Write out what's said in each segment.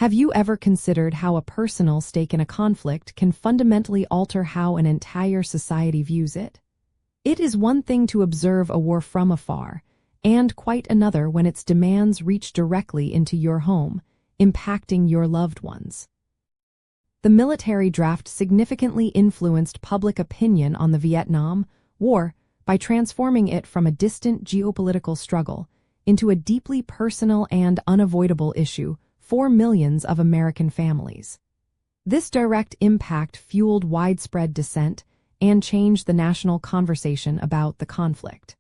Have you ever considered how a personal stake in a conflict can fundamentally alter how an entire society views it? It is one thing to observe a war from afar, and quite another when its demands reach directly into your home, impacting your loved ones. The military draft significantly influenced public opinion on the Vietnam War by transforming it from a distant geopolitical struggle into a deeply personal and unavoidable issue for millions of American families. This direct impact fueled widespread dissent and changed the national conversation about the conflict.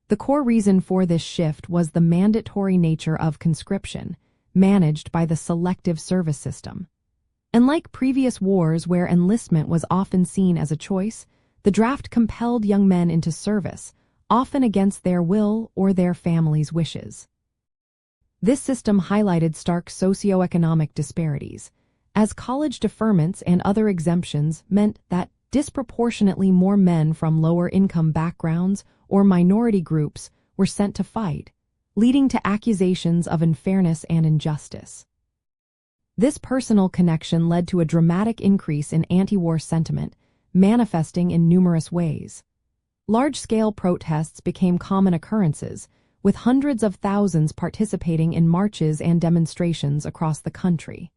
The core reason for this shift was the mandatory nature of conscription, managed by the Selective Service System. Unlike previous wars where enlistment was often seen as a choice, the draft compelled young men into service, often against their will or their families' wishes. This system highlighted stark socioeconomic disparities, as college deferments and other exemptions meant that disproportionately more men from lower-income backgrounds or minority groups were sent to fight, leading to accusations of unfairness and injustice. This personal connection led to a dramatic increase in anti-war sentiment, manifesting in numerous ways. Large-scale protests became common occurrences, with hundreds of thousands participating in marches and demonstrations across the country.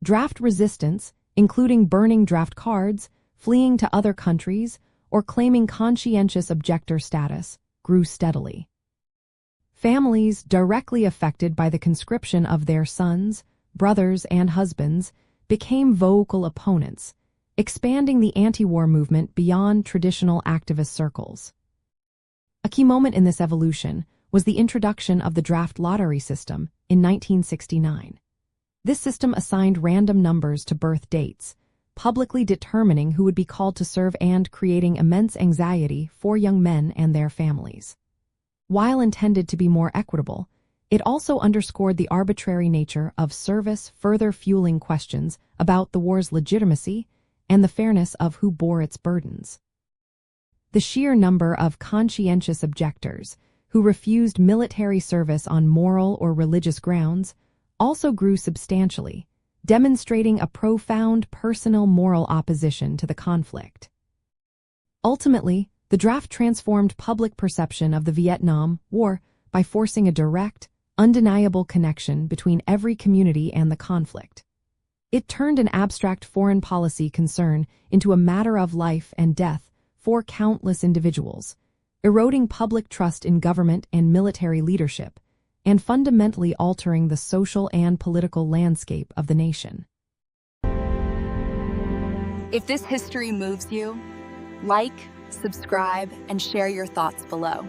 Draft resistance, including burning draft cards, fleeing to other countries, or claiming conscientious objector status, grew steadily. Families directly affected by the conscription of their sons, brothers, and husbands became vocal opponents, expanding the anti-war movement beyond traditional activist circles. A key moment in this evolution was the introduction of the draft lottery system in 1969. This system assigned random numbers to birth dates, publicly determining who would be called to serve and creating immense anxiety for young men and their families. While intended to be more equitable, it also underscored the arbitrary nature of service, further fueling questions about the war's legitimacy and the fairness of who bore its burdens. The sheer number of conscientious objectors who refused military service on moral or religious grounds also grew substantially, demonstrating a profound personal moral opposition to the conflict. Ultimately, the draft transformed public perception of the Vietnam War by forcing a direct, undeniable connection between every community and the conflict. It turned an abstract foreign policy concern into a matter of life and death for countless individuals, eroding public trust in government and military leadership, and fundamentally altering the social and political landscape of the nation. If this history moves you, like, subscribe, and share your thoughts below.